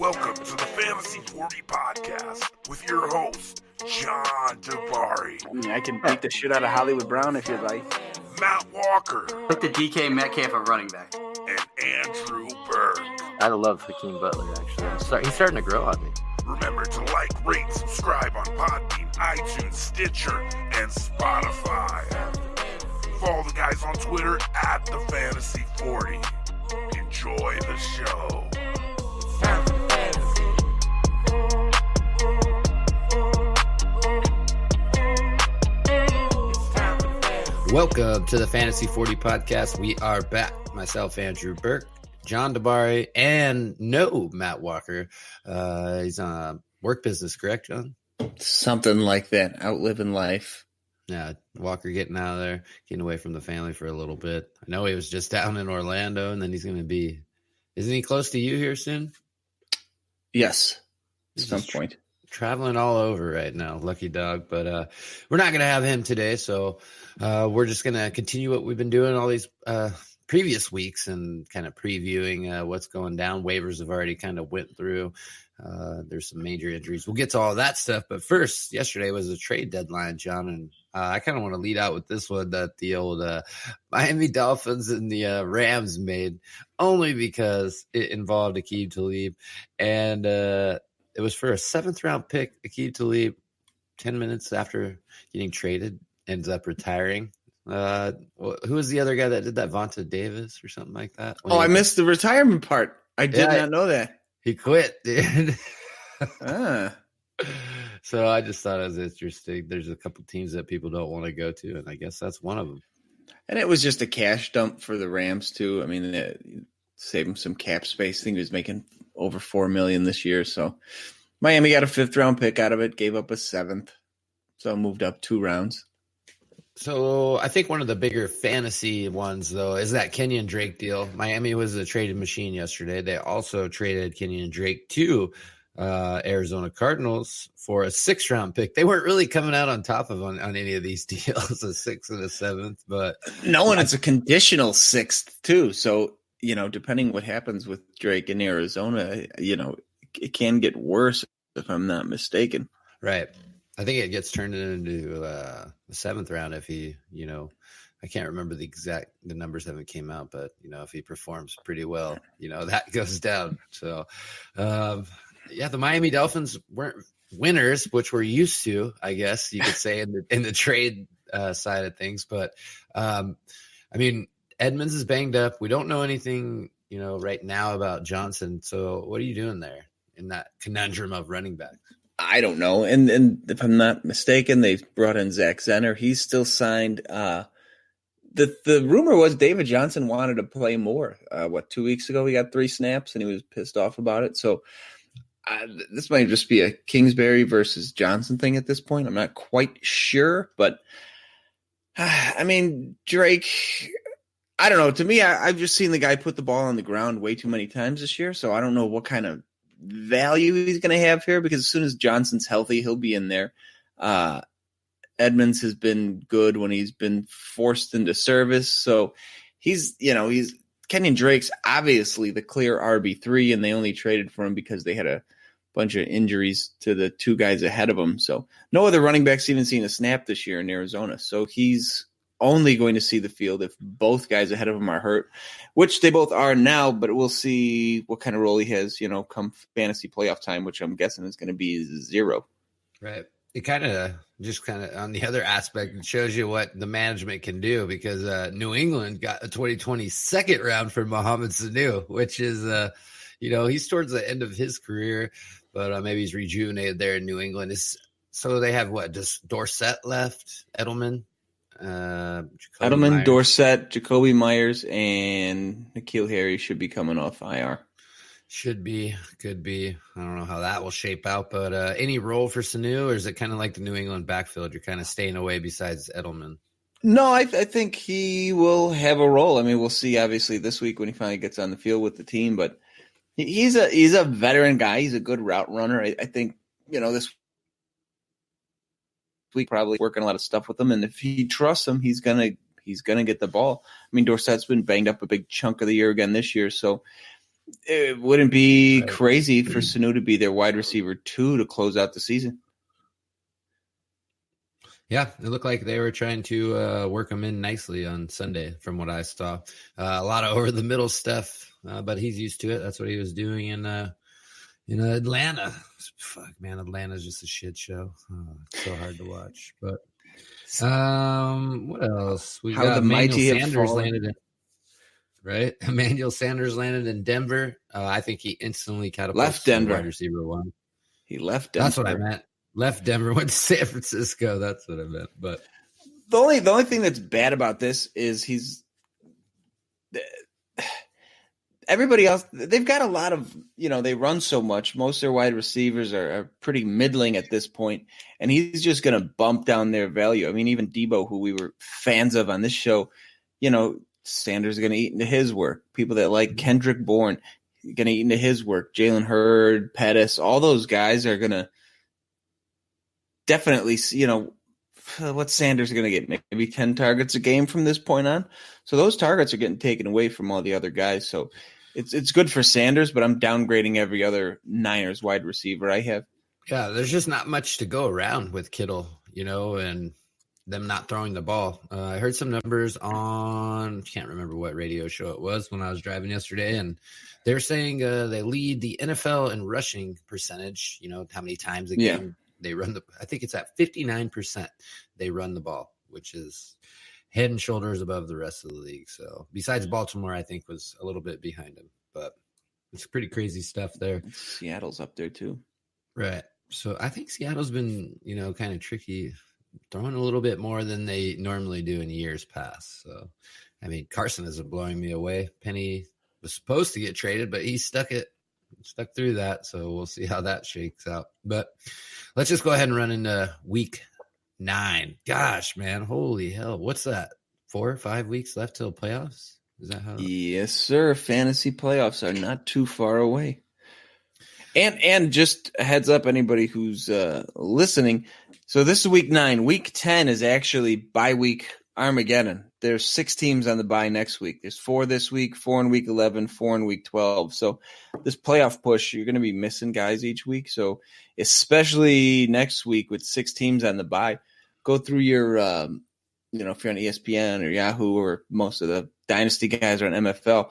Welcome to the Fantasy 40 Podcast with your host, John Dabari. I can beat the shit out of Hollywood Brown if you'd like. Matt Walker. Put the DK Metcalf at running back. And Andrew Berg. I love Hakeem Butler, actually. He's starting to grow on me. Remember to like, rate, subscribe on Podbean, iTunes, Stitcher, and Spotify. Follow the guys on Twitter at the Fantasy 40. Enjoy the show. Welcome to the Fantasy 40 Podcast. We are back. Myself, Andrew Burke, John Dabari, and Matt Walker. He's on work business, correct, John? Something like that. Out living life. Yeah, Walker getting out of there, getting away from the family for a little bit. I know he was just down in Orlando, and then he's going to be, isn't he close to you here soon? Yes, at some point. Traveling all over right now, lucky dog. But we're not going to have him today, so we're just going to continue what we've been doing all these previous weeks and kind of previewing what's going down. Waivers have already kind of went through. There's some major injuries. We'll get to all that stuff. But first, yesterday was a trade deadline, John, and I kind of want to lead out with this one that the old Miami Dolphins and the Rams made, only because it involved Aqib Talib. And it was for a 7th-round pick. Aqib Talib, 10 minutes after getting traded, ends up retiring. Who was the other guy that did that? Vontae Davis or something like that? I missed the retirement part. I did not know that. He quit, dude. Ah. So I just thought it was interesting. There's a couple teams that people don't want to go to, and I guess that's one of them. And it was just a cash dump for the Rams, too. I mean, it saved him some cap space. I think he was making over $4 million this year. So Miami got a 5th-round pick out of it, gave up a 7th. So moved up 2 rounds. So I think one of the bigger fantasy ones, though, is that Kenyan Drake deal. Miami was a traded machine yesterday. They also traded Kenyan Drake to Arizona Cardinals for a 6th-round pick. They weren't really coming out on top of on any of these deals, a 6th and a 7th. But no, and it's a conditional 6th, too. So, depending what happens with Drake in Arizona, it can get worse if I'm not mistaken. Right. I think it gets turned into the 7th round if he, I can't remember the numbers haven't came out, but, if he performs pretty well, that goes down. So, the Miami Dolphins weren't winners, which we're used to, I guess you could say in the trade side of things. But, Edmonds is banged up. We don't know anything, right now about Johnson. So what are you doing there in that conundrum of running backs? I don't know. And if I'm not mistaken, they brought in Zach Zenner. He's still signed. The rumor was David Johnson wanted to play more. 2 weeks ago, he got 3 snaps and he was pissed off about it. So this might just be a Kingsbury versus Johnson thing at this point. I'm not quite sure. But, Drake, I don't know. To me, I've just seen the guy put the ball on the ground way too many times this year. So I don't know what kind of value he's going to have here, because as soon as Johnson's healthy, he'll be in there. Edmonds has been good when he's been forced into service. So he's Kenyan Drake's obviously the clear RB3, and they only traded for him because they had a bunch of injuries to the 2 guys ahead of him. So no other running backs even seen a snap this year in Arizona. So he's only going to see the field if both guys ahead of him are hurt, which they both are now, but we'll see what kind of role he has, come fantasy playoff time, which I'm guessing is going to be 0. Right. It kind of on the other aspect, it shows you what the management can do, because New England got a 2020 2nd round for Mohamed Sanu, which is, he's towards the end of his career, but maybe he's rejuvenated there in New England. So they have just Dorsett left, Edelman, Myers. Dorsett, Jacoby Myers, and N'Keal Harry should be coming off IR. Should be, could be. I don't know how that will shape out, but any role for Sanu, or is it kind of like the New England backfield? You're kind of staying away besides Edelman. No, I think he will have a role. We'll see obviously this week when he finally gets on the field with the team, but he's a veteran guy. He's a good route runner. I think, this week probably working a lot of stuff with him, and if he trusts him, he's gonna get the ball. Dorsett's been banged up a big chunk of the year again this year, so It wouldn't be Right. crazy for Sanu to be their wide receiver 2 to close out the season. Yeah, it looked like they were trying to work him in nicely on Sunday, from what I saw. A lot of over the middle stuff, but he's used to it. That's what he was doing in Atlanta. Fuck, man, Atlanta's just a shit show. It's so hard to watch. But what else? We How got the mighty have Sanders fallen. landed in. Right, Emmanuel Sanders landed in Denver. I think he instantly catapulted Left Denver. wide receiver 1. He left Denver. That's what I meant. Left Denver, went to San Francisco. That's what I meant. But The only thing that's bad about this is everybody else. They've got a lot of, they run so much. Most of their wide receivers are pretty middling at this point, and he's just going to bump down their value. I mean, even Debo, who we were fans of on this show, Sanders is going to eat into his work. People that like Kendrick Bourne going to eat into his work. Jalen Hurd, Pettis, all those guys are going to definitely, what's Sanders going to get? Maybe 10 targets a game from this point on. So those targets are getting taken away from all the other guys. So it's good for Sanders, but I'm downgrading every other Niners wide receiver I have. yeah, there's just not much to go around with Kittle, and them not throwing the ball. I heard some numbers on, can't remember what radio show it was when I was driving yesterday, and they're saying they lead the NFL in rushing percentage, how many times a game they run I think it's at 59% they run the ball, which is head and shoulders above the rest of the league. So besides Baltimore, I think was a little bit behind them, but it's pretty crazy stuff there. Seattle's up there too. Right. So I think Seattle's been, kind of tricky, throwing a little bit more than they normally do in years past. So, I mean, Carson isn't blowing me away. Penny was supposed to get traded, but he stuck through that. So we'll see how that shakes out. But let's just go ahead and run into week 9. Gosh, man, holy hell. What's that? 4 or 5 weeks left till playoffs? Is that how? Yes, sir. Fantasy playoffs are not too far away. And just a heads up, anybody who's listening. So this is week 9. Week 10 is actually bye week Armageddon. There's 6 teams on the bye next week. There's 4 this week, 4 in week 11, 4 in week 12. So this playoff push, you're going to be missing guys each week. So especially next week with 6 teams on the bye, go through your, if you're on ESPN or Yahoo or most of the dynasty guys are on MFL,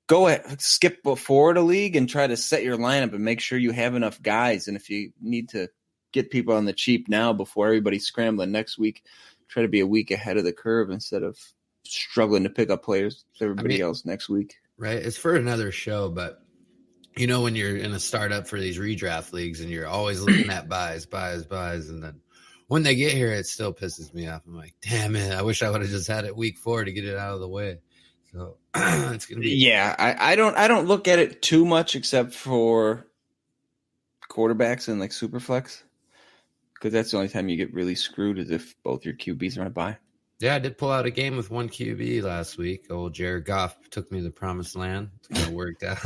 go ahead, skip forward a league and try to set your lineup and make sure you have enough guys. And if you need to get people on the cheap now before everybody's scrambling next week, try to be a week ahead of the curve instead of struggling to pick up players with everybody else next week. Right. It's for another show, but when you're in a startup for these redraft leagues and you're always looking at buys, and then when they get here, it still pisses me off. I'm like, damn it, I wish I would have just had it week 4 to get it out of the way. So it's gonna be. Yeah, I don't look at it too much except for quarterbacks and like Superflex, because that's the only time you get really screwed is if both your QBs are on a bye. Yeah, I did pull out a game with 1 QB last week. Old Jared Goff took me to the promised land. It's kind of worked out.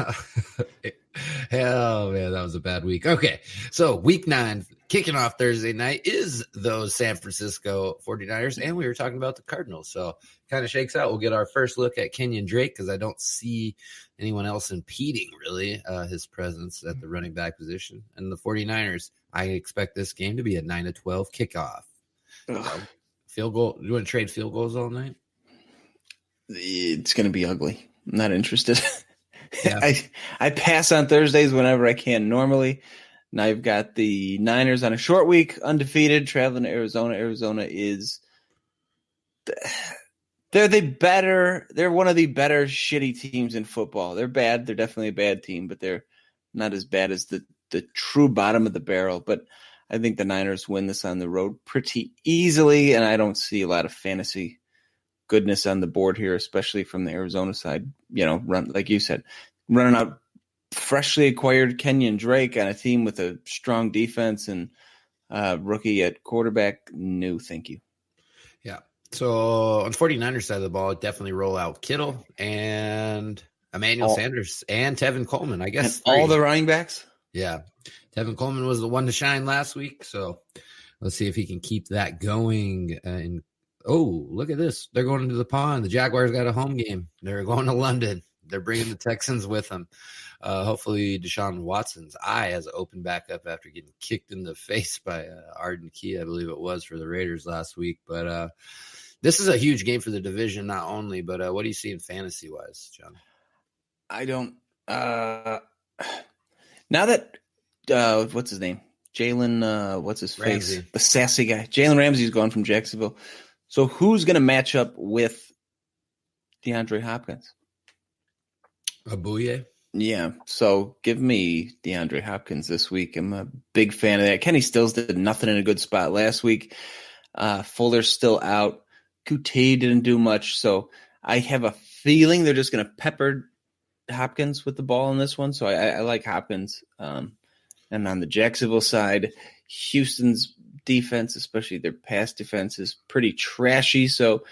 Hell, man, that was a bad week. Okay, so week 9, kicking off Thursday night, is those San Francisco 49ers, and we were talking about the Cardinals. So kind of shakes out. We'll get our first look at Kenyan Drake because I don't see anyone else impeding, really, his presence at the running back position. And the 49ers, I expect this game to be a 9-12 kickoff. Field goal. You want to trade field goals all night? It's going to be ugly. I'm not interested. Yeah. I pass on Thursdays whenever I can normally. Now you've got the Niners on a short week, undefeated, traveling to Arizona. Arizona is they're one of the better shitty teams in football. They're bad. They're definitely a bad team, but they're not as bad as the true bottom of the barrel. But I think the Niners win this on the road pretty easily, and I don't see a lot of fantasy goodness on the board here, especially from the Arizona side. Run like you said, running out freshly acquired Kenyan Drake on a team with a strong defense and rookie at quarterback. No, thank you. Yeah. So on 49ers side of the ball, definitely roll out Kittle and Emmanuel Sanders and Tevin Coleman. I guess all the running backs. Yeah. Tevin Coleman was the one to shine last week. So let's see if he can keep that going. And look at this. They're going into the pond. The Jaguars got a home game. They're going to London. they're bringing the Texans with them. Hopefully Deshaun Watson's eye has opened back up after getting kicked in the face by Arden Key, I believe it was, for the Raiders last week. But this is a huge game for the division, not only, but what do you see in fantasy-wise, John? I don't now that what's his name? Jalen, what's his face? Ramsey. The sassy guy. Jalen Ramsey's gone from Jacksonville. So who's going to match up with DeAndre Hopkins? Abuye? Yeah, so give me DeAndre Hopkins this week. I'm a big fan of that. Kenny Stills did nothing in a good spot last week. Fuller's still out. Couté didn't do much, so I have a feeling they're just going to pepper Hopkins with the ball in this one. So I like Hopkins. And on the Jacksonville side, Houston's defense, especially their pass defense, is pretty trashy. So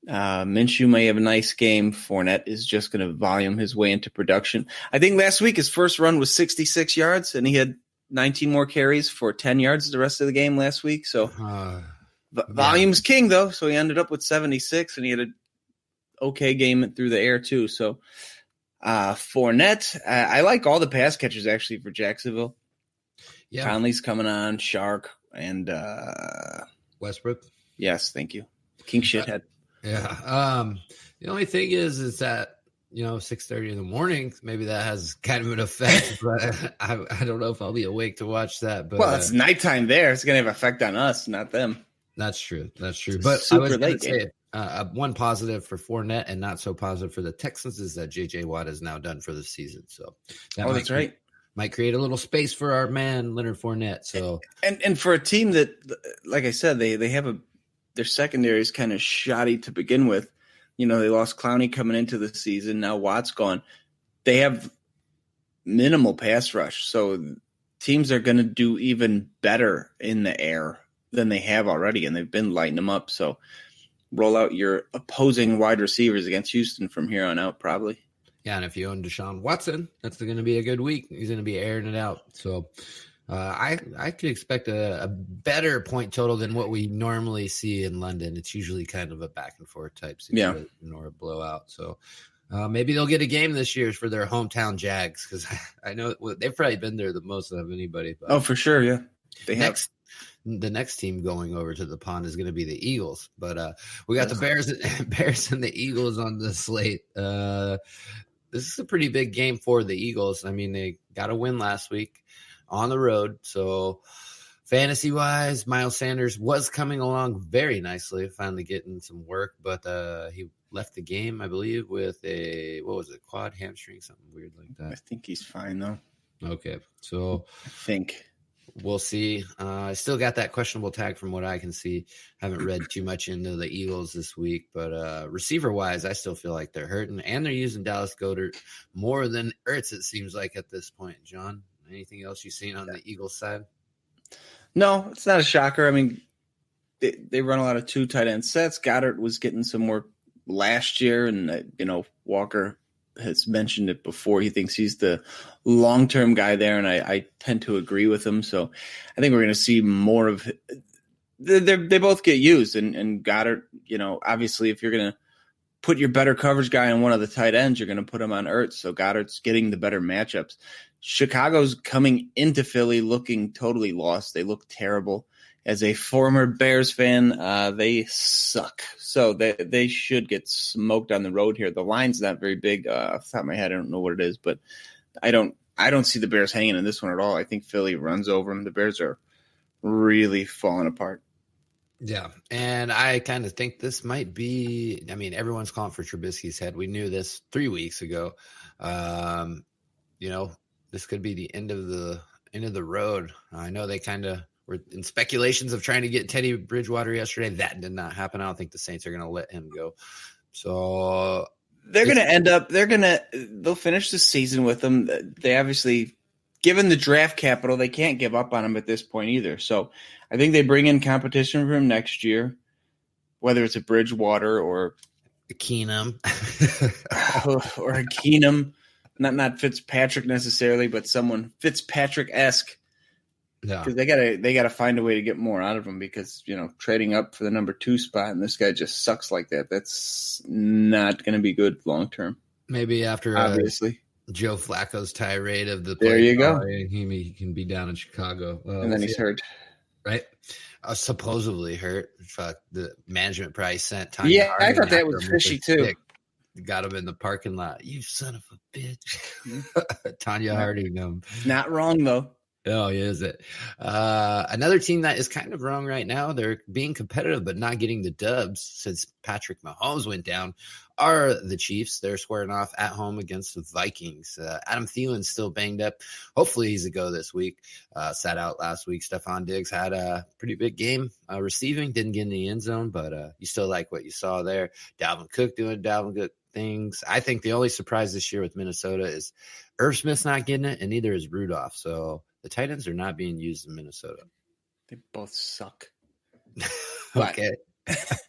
Minshew may have a nice game. Fournette is just going to volume his way into production. I think last week his first run was 66 yards, and he had 19 more carries for 10 yards the rest of the game last week. So volume's king, though. So he ended up with 76, and he had an okay game through the air, too. So Fournette, I like all the pass catchers, actually, for Jacksonville. Yeah. Conley's coming on, Shark, and Westbrook. Yes, thank you. King Shithead. Yeah. The only thing is that, 6:30 in the morning, maybe that has kind of an effect, but I don't know if I'll be awake to watch that. But well, it's nighttime there. It's going to have an effect on us, not them. That's true. But Super I was going late to say one positive for Fournette and not so positive for the Texans is that J.J. Watt is now done for the season. So that's right. Might create a little space for our man Leonard Fournette. So and for a team that, like I said, they have their secondary is kind of shoddy to begin with. They lost Clowney coming into the season. Now Watt's gone. They have minimal pass rush, so teams are going to do even better in the air than they have already, and they've been lighting them up. So roll out your opposing wide receivers against Houston from here on out, probably. Yeah, and if you own Deshaun Watson, that's going to be a good week. He's going to be airing it out. So I could expect a better point total than what we normally see in London. It's usually kind of a back and forth type situation or a blowout. So maybe they'll get a game this year for their hometown Jags, because I know they've probably been there the most of anybody. But oh, for sure, yeah. The next team going over to the pond is going to be the Eagles. But we got the Bears and the Eagles on the slate. This is a pretty big game for the Eagles. I mean, they got a win last week on the road. So fantasy-wise, Miles Sanders was coming along very nicely, finally getting some work. But he left the game, I believe, with quad hamstring, something weird like that. I think he's fine, though. Okay, so I think we'll see. I still got that questionable tag from what I can see. Haven't read too much into the Eagles this week, but receiver-wise, I still feel like they're hurting, and they're using Dallas Goedert more than Ertz, it seems like, at this point. John, anything else you've seen on the Eagles side? No, it's not a shocker. I mean, they run a lot of two tight end sets. Goddard was getting some work last year, and Walker has mentioned it before. He thinks he's the long-term guy there, and I tend to agree with him. So I think we're going to see more of they both get used, and Goddard, obviously if you're going to put your better coverage guy on one of the tight ends, you're going to put him on Ertz. So Goddard's getting the better matchups. Chicago's coming into Philly looking totally lost. They look terrible. As a former Bears fan, they suck. So they should get smoked on the road here. The line's not very big. Off the top of my head, I don't know what it is, but I don't see the Bears hanging in this one at all. I think Philly runs over them. The Bears are really falling apart. Yeah, and I kind of think this might be – I mean, everyone's calling for Trubisky's head. We knew this 3 weeks ago. This could be the end of the road. I know they kind of were in speculations of trying to get Teddy Bridgewater yesterday. That did not happen. I don't think the Saints are going to let him go. So they're going to they'll finish the season with him. They obviously, given the draft capital, they can't give up on him at this point either. So I think they bring in competition for him next year, whether it's a Bridgewater or a Keenum or a Keenum. Not Fitzpatrick necessarily, but someone Fitzpatrick-esque. Yeah, because they gotta find a way to get more out of him, because trading up for the number 2 spot and this guy just sucks like that. That's not going to be good long term. Maybe after obviously. Joe Flacco's tirade of the There you go. He can be down in Chicago. And then he's hurt. Right? Supposedly hurt. Fuck, the management probably sent Tanya Yeah, Harding I thought that after was him with fishy a too. stick. Got him in the parking lot. You son of a bitch. Tanya Harding. Not wrong, though. Oh, is it? Another team that is kind of wrong right now, they're being competitive but not getting the dubs since Patrick Mahomes went down, are the Chiefs. They're squaring off at home against the Vikings. Adam Thielen's still banged up. Hopefully he's a go this week. Sat out last week. Stephon Diggs had a pretty big game receiving. Didn't get in the end zone, but you still like what you saw there. Dalvin Cook doing Dalvin Cook things. I think the only surprise this year with Minnesota is Irv Smith's not getting it, and neither is Rudolph. So the tight ends are not being used in Minnesota. They both suck. Okay.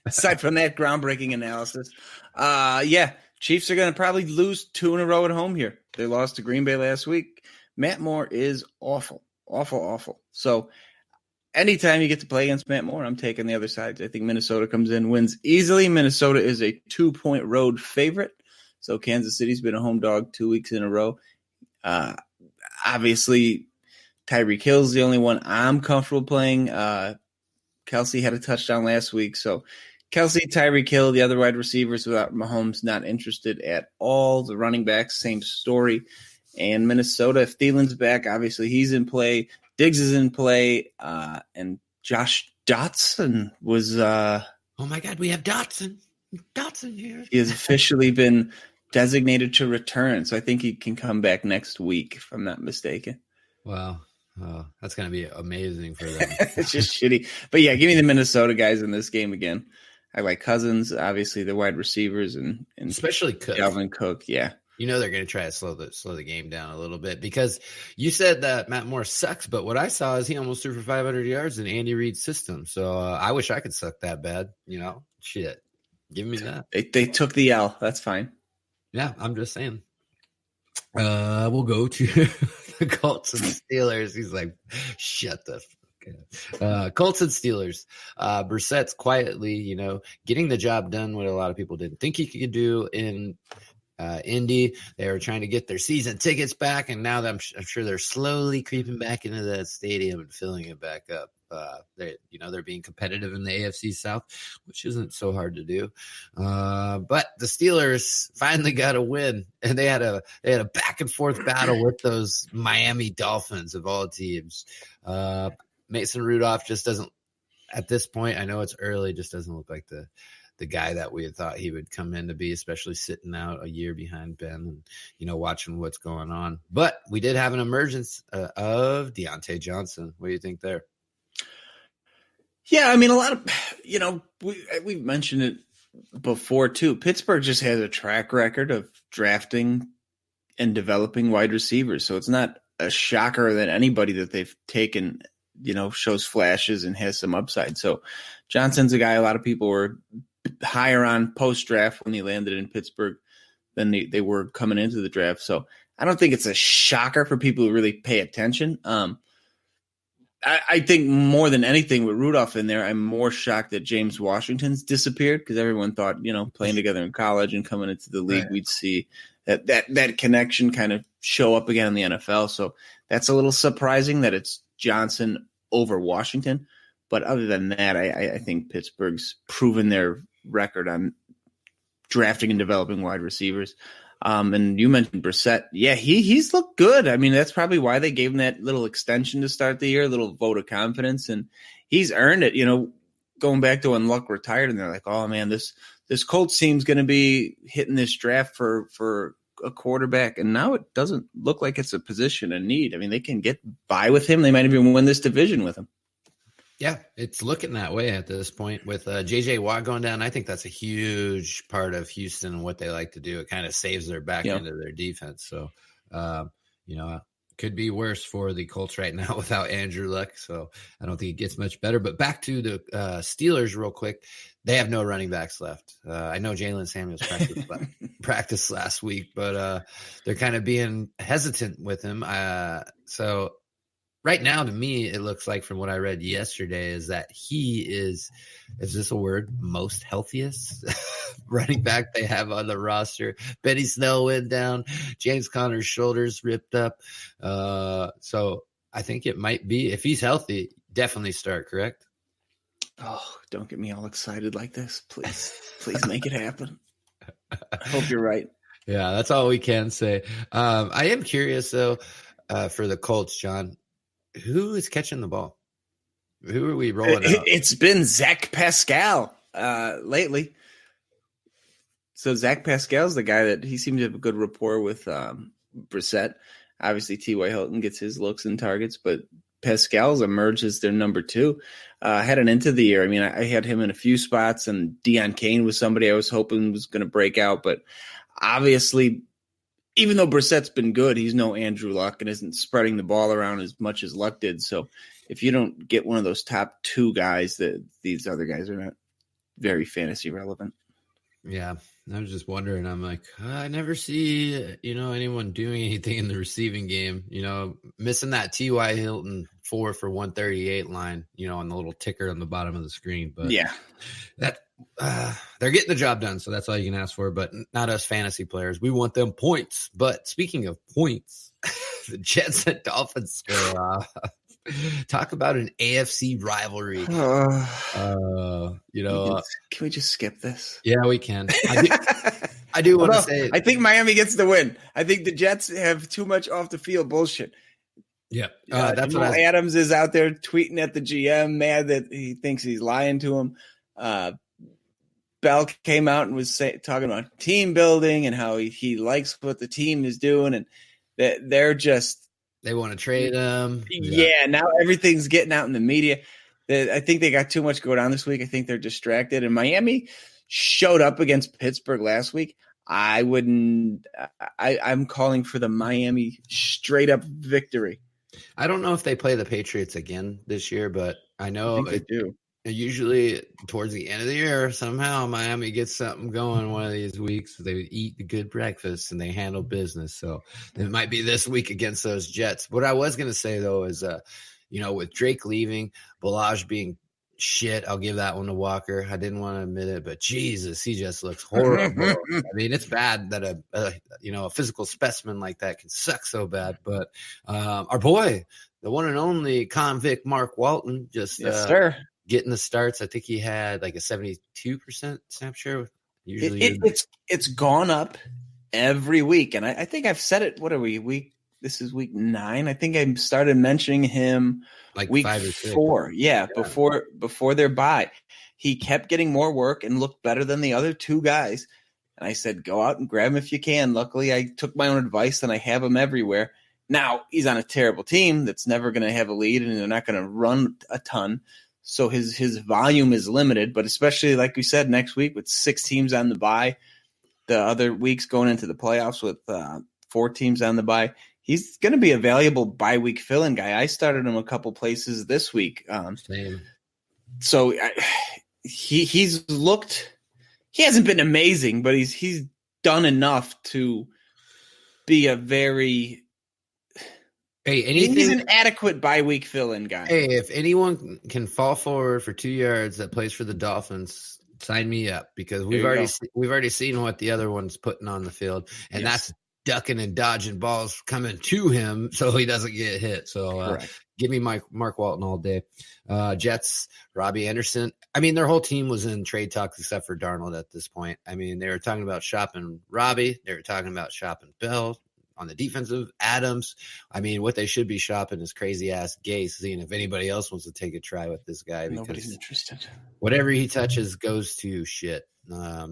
Aside from that groundbreaking analysis, Chiefs are going to probably lose 2 in a row at home here. They lost to Green Bay last week. Matt Moore is awful. So anytime you get to play against Matt Moore, I'm taking the other side. I think Minnesota comes in, wins easily. Minnesota is a 2-point road favorite. So Kansas City's been a home dog 2 weeks in a row. Obviously, Tyreek Hill's the only one I'm comfortable playing. Kelsey had a touchdown last week. So Kelsey, Tyreek Hill, the other wide receivers without Mahomes, not interested at all. The running backs, same story. And Minnesota, if Thielen's back, obviously he's in play. Diggs is in play. And Josh Dotson was oh my God, we have Dotson here. He has officially been designated to return. So I think he can come back next week, if I'm not mistaken. Wow. Oh, that's going to be amazing for them. It's just shitty. But yeah, give me the Minnesota guys in this game again. I like Cousins, obviously the wide receivers, and especially Cook. Dalvin Cook. Yeah. You know they're going to try to slow the game down a little bit because you said that Matt Moore sucks, but what I saw is he almost threw for 500 yards in Andy Reid's system. So I wish I could suck that bad. Shit. Give me that. They took the L. That's fine. Yeah, I'm just saying. We'll go to the Colts and Steelers. He's like, shut the fuck up. Colts and Steelers. Brissett's quietly, getting the job done what a lot of people didn't think he could do in Indy. They were trying to get their season tickets back, and now I'm sure they're slowly creeping back into that stadium and filling it back up. They're being competitive in the AFC South, which isn't so hard to do. But the Steelers finally got a win, and they had a back and forth battle with those Miami Dolphins of all teams. Mason Rudolph just doesn't, at this point, I know it's early, just doesn't look like the guy that we had thought he would come in to be, especially sitting out a year behind Ben and, watching what's going on. But we did have an emergence of Deontay Johnson. What do you think there? Yeah, I mean, a lot of, we've mentioned it before too. Pittsburgh just has a track record of drafting and developing wide receivers. So it's not a shocker that anybody that they've taken, shows flashes and has some upside. So Johnson's a guy a lot of people were higher on post-draft when he landed in Pittsburgh than they were coming into the draft. So I don't think it's a shocker for people who really pay attention. I think more than anything with Rudolph in there, I'm more shocked that James Washington's disappeared because everyone thought, playing together in college and coming into the league, we'd see that connection kind of show up again in the NFL. So that's a little surprising that it's Johnson over Washington. But other than that, I think Pittsburgh's proven their record on drafting and developing wide receivers. And you mentioned Brissett. Yeah, he's looked good. I mean, that's probably why they gave him that little extension to start the year, a little vote of confidence, and he's earned it. Going back to when Luck retired, and they're like, "Oh man, this Colts team's going to be hitting this draft for a quarterback," and now it doesn't look like it's a position in need. I mean, they can get by with him. They might even win this division with him. Yeah, it's looking that way at this point with J.J. Watt going down. I think that's a huge part of Houston and what they like to do. It kind of saves their back end of their defense. So, could be worse for the Colts right now without Andrew Luck. So I don't think it gets much better. But back to the Steelers real quick. They have no running backs left. I know Jalen Samuels practiced last week, but they're kind of being hesitant with him. So right now, to me, it looks like from what I read yesterday is that he is this a word, most healthiest running back they have on the roster. Benny Snell went down. James Conner's shoulders ripped up. So I think it might be, if he's healthy, definitely start, correct? Oh, don't get me all excited like this. Please, please make it happen. I hope you're right. Yeah, that's all we can say. I am curious, though, for the Colts, John. Who is catching the ball? Who are we rolling out? It's been Zach Pascal lately. So Zach Pascal's the guy that he seemed to have a good rapport with Brissett. Obviously, T.Y. Hilton gets his looks and targets, but Pascal's emerged as their number 2. Heading into the year, I mean, I had him in a few spots, and Deion Kane was somebody I was hoping was going to break out. But obviously, even though Brissett's been good, he's no Andrew Luck and isn't spreading the ball around as much as Luck did. So if you don't get one of those top 2 guys, that these other guys are not very fantasy relevant. Yeah, I was just wondering. I'm like, I never see, anyone doing anything in the receiving game. Missing that T.Y. Hilton 4 for 138 line, on the little ticker on the bottom of the screen. But yeah, that they're getting the job done, so that's all you can ask for. But not us fantasy players. We want them points. But speaking of points, the Jets and Dolphins square off. Talk about an AFC rivalry. Can we just skip this? Yeah, we can. I do want to say I think Miami gets the win. I think the Jets have too much off the field bullshit. Yeah, that's what Adams is out there tweeting at the GM, mad that he thinks he's lying to him. Bell came out and was talking about team building and how he likes what the team is doing, and that they're just. They want to trade him. Yeah, now everything's getting out in the media. I think they got too much going on this week. I think they're distracted. And Miami showed up against Pittsburgh last week. I'm calling for the Miami straight up victory. I don't know if they play the Patriots again this year, but I know they do. Usually towards the end of the year, somehow Miami gets something going one of these weeks. They eat a good breakfast and they handle business. So it might be this week against those Jets. What I was going to say, though, is, with Drake leaving, Balaj being shit, I'll give that one to Walker. I didn't want to admit it, but Jesus, he just looks horrible. I mean, it's bad that a physical specimen like that can suck so bad. But our boy, the one and only convict Mark Walton, just yes, sir. Getting the starts. I think he had like a 72% snap share. Usually it's gone up every week. And I think I've said it. What are we? This is week 9. I think I started mentioning him like week 5 or 6. 4. Yeah. Before their bye, he kept getting more work and looked better than the other 2 guys. And I said, go out and grab him if you can. Luckily, I took my own advice and I have him everywhere. Now he's on a terrible team that's never going to have a lead and they're not going to run a ton. So his volume is limited, but especially like we said, next week with 6 teams on the bye, the other weeks going into the playoffs with 4 teams on the bye, he's going to be a valuable bye week fill-in guy. I started him a couple places this week. Same. So he's looked. He hasn't been amazing, but he's done enough to be a very. He's an adequate bye week fill-in guy. Hey, if anyone can fall forward for 2 yards that plays for the Dolphins, sign me up because we've already seen what the other one's putting on the field, and that's ducking and dodging balls coming to him so he doesn't get hit. So give me Mark Walton all day. Jets, Robbie Anderson. I mean, their whole team was in trade talks except for Darnold at this point. I mean, they were talking about shopping Robbie. They were talking about shopping Bell. On the defensive, Adams. I mean, what they should be shopping is crazy-ass Gase, seeing if anybody else wants to take a try with this guy. Nobody's interested. Whatever he touches goes to shit.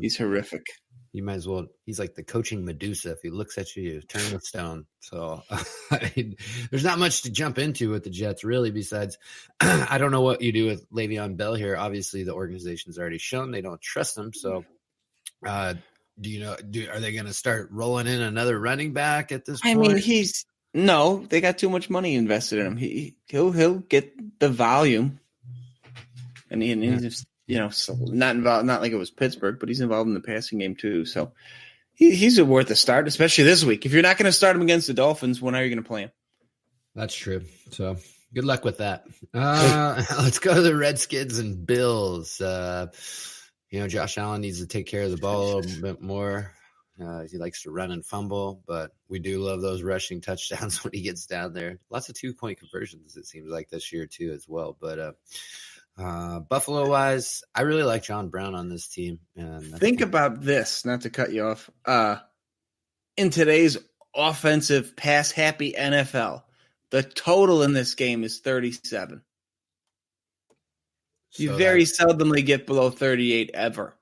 He's horrific. You might as well. He's like the coaching Medusa. If he looks at you, you turn the stone. So, I mean, there's not much to jump into with the Jets, really, besides I don't know what you do with Le'Veon Bell here. Obviously, the organization's already shown they don't trust him. So, do you know? Are they going to start rolling in another running back at this point? I mean, they got too much money invested in him. He'll get the volume, and he's just not involved. Not like it was Pittsburgh, but he's involved in the passing game too. So he's worth a start, especially this week. If you're not going to start him against the Dolphins, when are you going to play him? That's true. So Good luck with that. Let's go to the Redskins and Bills. Josh Allen needs to take care of the ball a little bit more. He likes to run and fumble, but we do love those rushing touchdowns when he gets down there. Lots of 2-point conversions, it seems like, this year too as well. But Buffalo-wise, I really like John Brown on this team. And think about this, not to cut you off. In today's offensive pass-happy NFL, the total in this game is 37. You very seldomly get below 38 ever.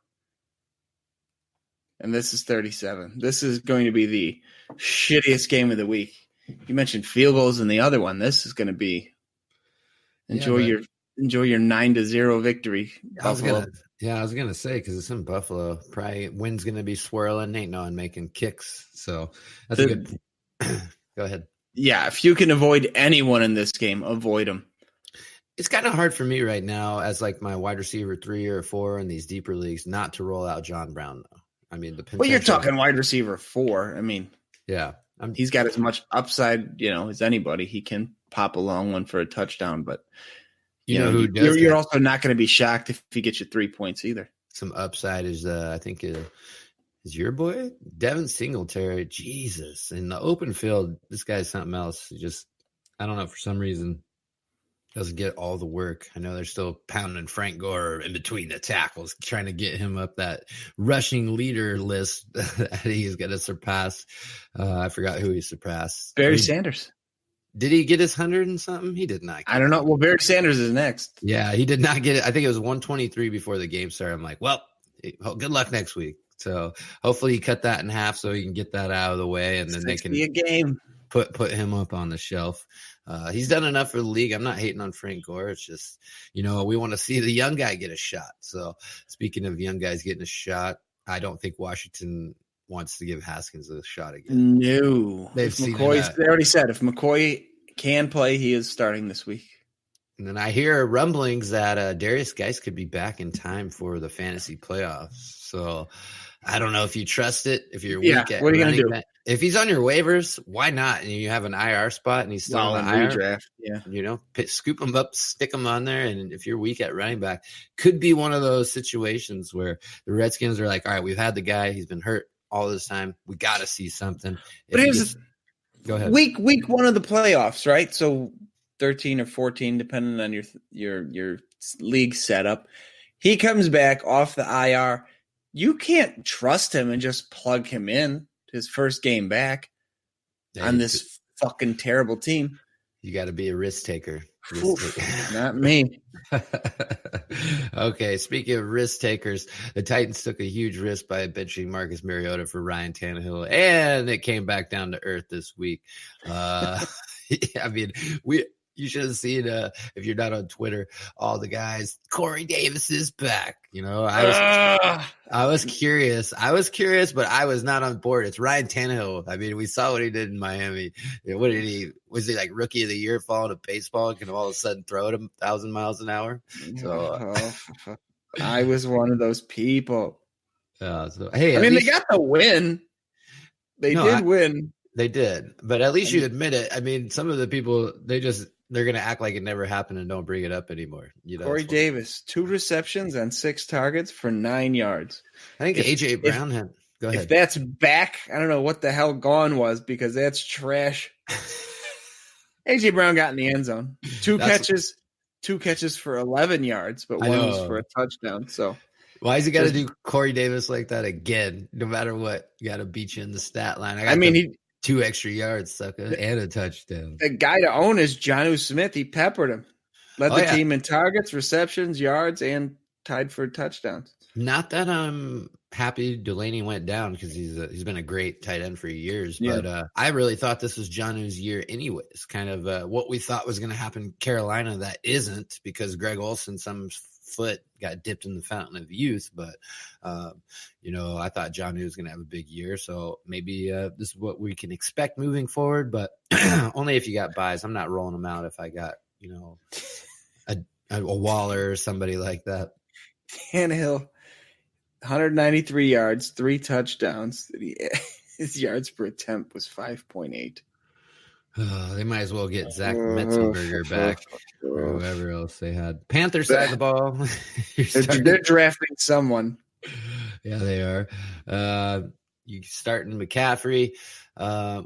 And this is 37. This is going to be the shittiest game of the week. You mentioned field goals in the other one. This is going to be enjoy your 9-0 victory. Buffalo. I was gonna say, because it's in Buffalo, probably wind's gonna be swirling. Ain't no one making kicks. So that's a good. Go ahead. Yeah, if you can avoid anyone in this game, avoid them. It's kind of hard for me right now, as like my wide receiver 3 or 4 in these deeper leagues, not to roll out John Brown though. I mean, well, you're talking wide receiver 4. I mean, yeah, he's got as much upside, as anybody. He can pop a long one for a touchdown, but you're also not going to be shocked if he gets you 3 points either. Some upside is, I think, is your boy Devin Singletary. Jesus, in the open field, this guy's something else. Just, I don't know, for some reason, doesn't get all the work. I know they're still pounding Frank Gore in between the tackles, trying to get him up that rushing leader list that he's going to surpass. I forgot who he surpassed. Barry Sanders. Did he get his 100 and something? He did not. I don't know. Well, Barry Sanders is next. Yeah, he did not get it. I think it was 123 before the game started. I'm like, well, good luck next week. So hopefully he cut that in half so he can get that out of the way, and then they can be a game. Put him up on the shelf. He's done enough for the league. I'm not hating on Frank Gore. It's just, we want to see the young guy get a shot. So speaking of young guys getting a shot, I don't think Washington wants to give Haskins a shot again. No. They already said if McCoy can play, he is starting this week. And then I hear rumblings that Darius Geis could be back in time for the fantasy playoffs. So I don't know if you trust it. If you're weak at what are you going to do? If he's on your waivers, why not? And you have an IR spot and he's still on the IR draft. Yeah. Scoop him up, stick him on there. And if you're weak at running back, could be one of those situations where the Redskins are like, all right, we've had the guy. He's been hurt all this time. We got to see something. But go ahead. Week 1 of the playoffs, right? So 13 or 14, depending on your league setup. He comes back off the IR. You can't trust him and just plug him in his first game back on this fucking terrible team. You got to be a risk taker. Not me. Okay, speaking of risk takers, the Titans took a huge risk by benching Marcus Mariota for Ryan Tannehill, and it came back down to earth this week. I mean, you should have seen, if you're not on Twitter, all the guys, Corey Davis is back. I was curious. But I was not on board. It's Ryan Tannehill. I mean, we saw what he did in Miami. Was he like rookie of the year falling to baseball and can all of a sudden throw it 1,000 miles an hour? So I was one of those people. Hey, they got the win. They did win. They did, but at least you admit it. I mean, some of the people, they're going to act like it never happened and don't bring it up anymore. Corey Davis, 2 receptions and 6 targets for 9 yards. I think AJ Brown had. Go ahead. If that's back, I don't know what the hell gone was because that's trash. AJ Brown got in the end zone. 2 catches for 11 yards, but one was for a touchdown. So why has he got to do Corey Davis like that again? No matter what, you got to beat you in the stat line. He 2 extra yards, sucker, and a touchdown. The guy to own is Jonnu Smith. He peppered him. Led the team in targets, receptions, yards, and tied for touchdowns. Not that I'm happy Delaney went down because he's been a great tight end for years. Yeah. But I really thought this was Jonnu's year anyways. Kind of what we thought was going to happen in Carolina that isn't because Greg Olsen, some foot got dipped in the fountain of youth, but I thought Jonnu was going to have a big year, so maybe this is what we can expect moving forward, but only if you got buys. I'm not rolling them out if I got a Waller or somebody like that. Tannehill, 193 yards, 3 touchdowns. His yards per attempt was 5.8. They might as well get Zach Metzenberger back or whoever else they had. Panthers side of the ball. They're drafting someone. Yeah, they are. You starting McCaffrey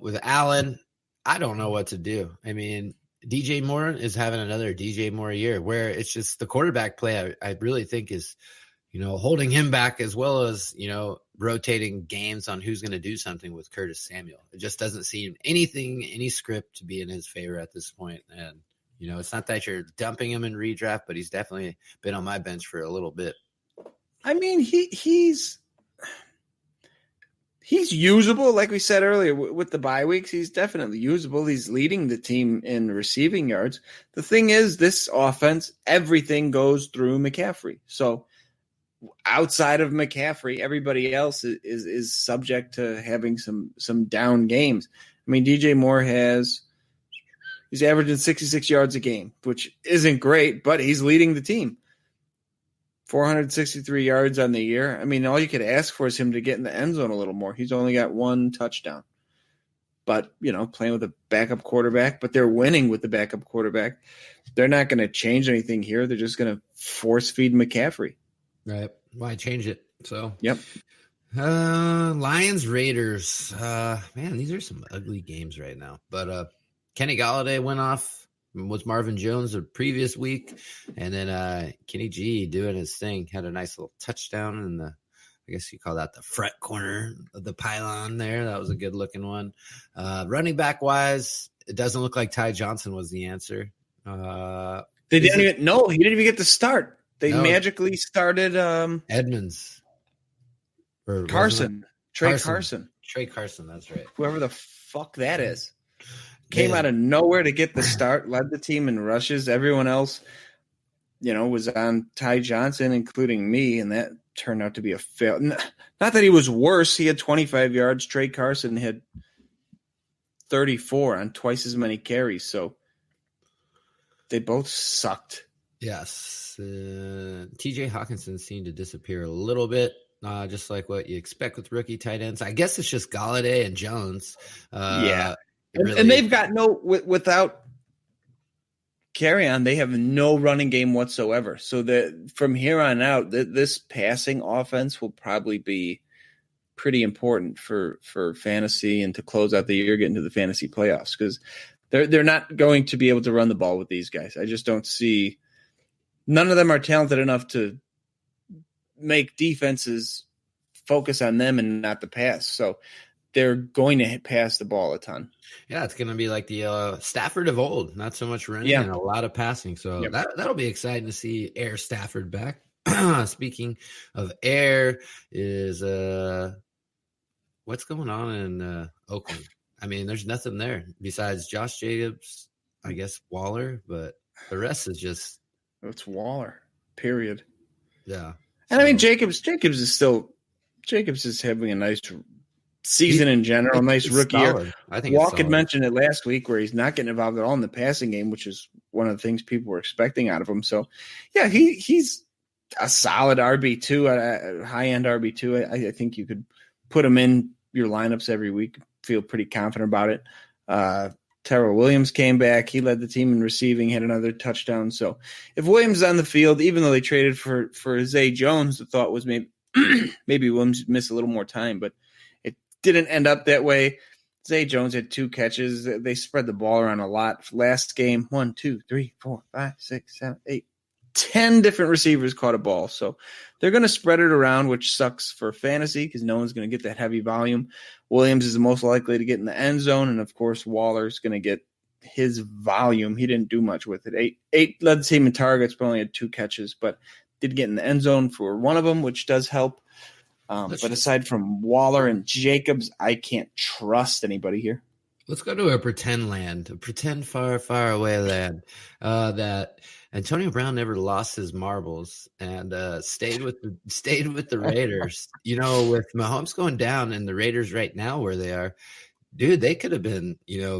with Allen. I don't know what to do. I mean, DJ Moore is having another DJ Moore year where it's just the quarterback play. I really think is, holding him back as well as, rotating games on who's going to do something with Curtis Samuel. It just doesn't seem any script to be in his favor at this point. And, it's not that you're dumping him in redraft, but he's definitely been on my bench for a little bit. I mean, he's usable, like we said earlier, with the bye weeks. He's definitely usable. He's leading the team in receiving yards. The thing is, this offense, everything goes through McCaffrey. So outside of McCaffrey, everybody else is subject to having some down games. I mean, DJ Moore he's averaging 66 yards a game, which isn't great, but he's leading the team. 463 yards on the year. I mean, all you could ask for is him to get in the end zone a little more. He's only got one touchdown. But, playing with a backup quarterback, but they're winning with the backup quarterback. They're not going to change anything here. They're just going to force feed McCaffrey. Right. Why change it? So, yep. Lions, Raiders. Man, these are some ugly games right now. But Kenny Golladay went off. Was Marvin Jones the previous week, and then Kenny G doing his thing, had a nice little touchdown in the, I guess you call that the front corner of the pylon there. That was a good looking one. Running back wise, it doesn't look like Ty Johnson was the answer. He didn't even get the start. They magically started Edmonds or Carson. Trey Carson. Trey Carson, that's right. Whoever the fuck that is. Came out of nowhere to get the start, led the team in rushes. Everyone else, was on Ty Johnson, including me, and that turned out to be a fail. Not that he was worse. He had 25 yards. Trey Carson had 34 on twice as many carries, so they both sucked. Yes. TJ Hawkinson seemed to disappear a little bit, just like what you expect with rookie tight ends. I guess it's just Golladay and Jones. Yeah. And they've got without carry on, they have no running game whatsoever. So that from here on out, this passing offense will probably be pretty important for fantasy and to close out the year, get into the fantasy playoffs, because they're not going to be able to run the ball with these guys. I just don't see. None of them are talented enough to make defenses focus on them and not the pass. So they're going to pass the ball a ton. Yeah, it's going to be like the Stafford of old. Not so much running and a lot of passing. So that'll be exciting to see Air Stafford back. Speaking of Air, is what's going on in Oakland? I mean, there's nothing there besides Josh Jacobs, I guess Waller, but the rest is just – it's Waller, period. Yeah. And I mean, Jacobs is having a nice – season in general, nice rookie year. I think Walk had mentioned it last week where he's not getting involved at all in the passing game, which is one of the things people were expecting out of him. So, yeah, he's a solid RB2, a high-end RB2. I think you could put him in your lineups every week, feel pretty confident about it. Terrell Williams came back. He led the team in receiving, had another touchdown. So if Williams is on the field, even though they traded for Zay Jones, the thought was maybe Williams would miss a little more time, but didn't end up that way. Zay Jones had 2 catches. They spread the ball around a lot. Last game, 1, 2, 3, 4, 5, 6, 7, 8, 10 different receivers caught a ball. So they're going to spread it around, which sucks for fantasy because no one's going to get that heavy volume. Williams is the most likely to get in the end zone, and, of course, Waller's going to get his volume. He didn't do much with it. 8 led the team in targets, but only had 2 catches, but did get in the end zone for one of them, which does help. But aside from Waller and Jacobs, I can't trust anybody here. Let's go to a pretend land, a pretend far, far away land that Antonio Brown never lost his marbles and stayed with the Raiders. With Mahomes going down and the Raiders right now where they are, dude, they could have been,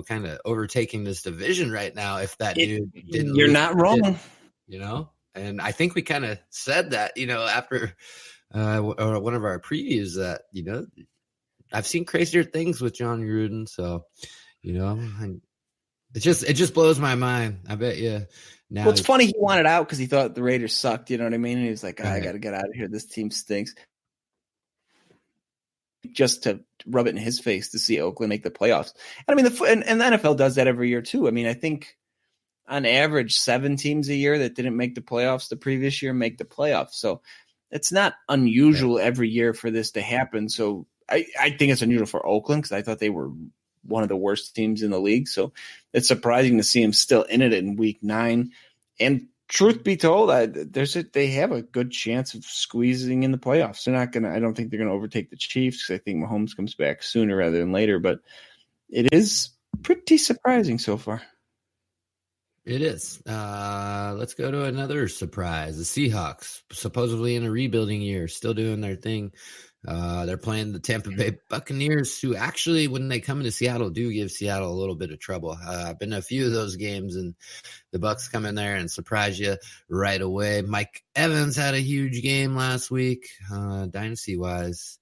kind of overtaking this division right now if that dude didn't. You're not wrong. And I think we kind of said that, after one of our previews that, I've seen crazier things with John Gruden. So, It just blows my mind. I bet you now. Well, it's funny he wanted out because he thought the Raiders sucked. You know what I mean? And he was like, I Right. got to get out of here. This team stinks. Just to rub it in his face to see Oakland make the playoffs. And I mean, and the NFL does that every year too. I mean, I think on average 7 teams a year that didn't make the playoffs the previous year make the playoffs. So it's not unusual every year for this to happen. So I think it's unusual for Oakland because I thought they were one of the worst teams in the league. So it's surprising to see him still in it in week 9. And truth be told, they have a good chance of squeezing in the playoffs. I don't think they're going to overtake the Chiefs. I think Mahomes comes back sooner rather than later, but it is pretty surprising so far. It is. Let's go to another surprise. The Seahawks, supposedly in a rebuilding year, still doing their thing. They're playing the Tampa Bay Buccaneers, who actually, when they come into Seattle, do give Seattle a little bit of trouble. I've been to a few of those games, and the Bucs come in there and surprise you right away. Mike Evans had a huge game last week, dynasty-wise.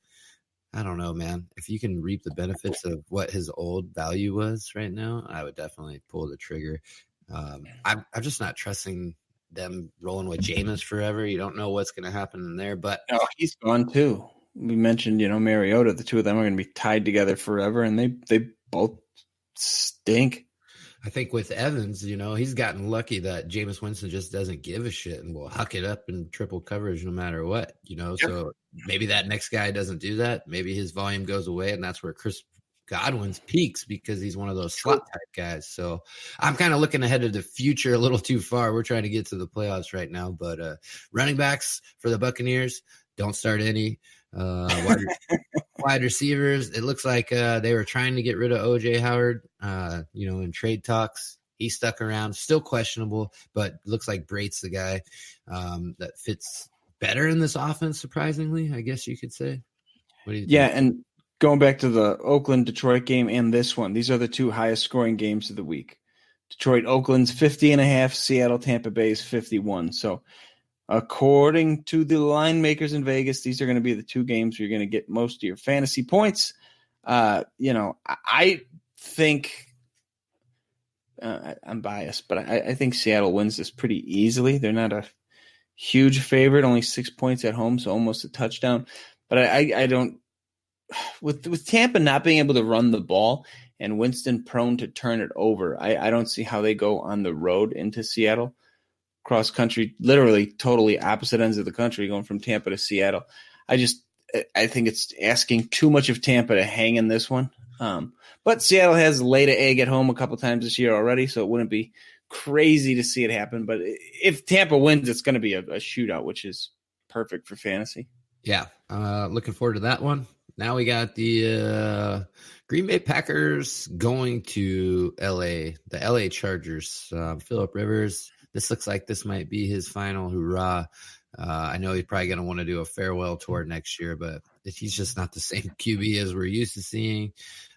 I don't know, man. If you can reap the benefits of what his old value was right now, I would definitely pull the trigger. I'm just not trusting them rolling with Jameis forever. You don't know what's going to happen in there, but He's gone too. We mentioned, Mariota. The two of them are going to be tied together forever, and they both stink. I think with Evans, he's gotten lucky that Jameis Winston just doesn't give a shit and will huck it up in triple coverage no matter what. Yep. So maybe that next guy doesn't do that. Maybe his volume goes away, and that's where Chris Godwin's peaks because he's one of those slot type guys. So I'm kind of looking ahead to the future a little too far. We're trying to get to the playoffs right now, but running backs for the Buccaneers, don't start any. Wide receivers, it looks like they were trying to get rid of OJ Howard, in trade talks. He stuck around, still questionable, but looks like Brate's the guy that fits better in this offense, surprisingly, I guess you could say. What do you think? Yeah, and going back to the Oakland-Detroit game and this one, these are the two highest scoring games of the week. Detroit-Oakland's 50.5, Seattle-Tampa Bay's 51. So according to the line makers in Vegas, these are going to be the two games where you're going to get most of your fantasy points. I think I'm biased, but I think Seattle wins this pretty easily. They're not a huge favorite, only 6 points at home, so almost a touchdown. But I don't – with Tampa not being able to run the ball and Winston prone to turn it over, I don't see how they go on the road into Seattle. Cross country, literally totally opposite ends of the country, going from Tampa to Seattle. I think it's asking too much of Tampa to hang in this one. But Seattle has laid an egg at home a couple times this year already, so it wouldn't be crazy to see it happen. But if Tampa wins, it's going to be a shootout, which is perfect for fantasy. Yeah, looking forward to that one. Now we got the Green Bay Packers going to L.A., the L.A. Chargers. Phillip Rivers. This looks like this might be his final hurrah. I know he's probably going to want to do a farewell tour next year, but he's just not the same QB as we're used to seeing.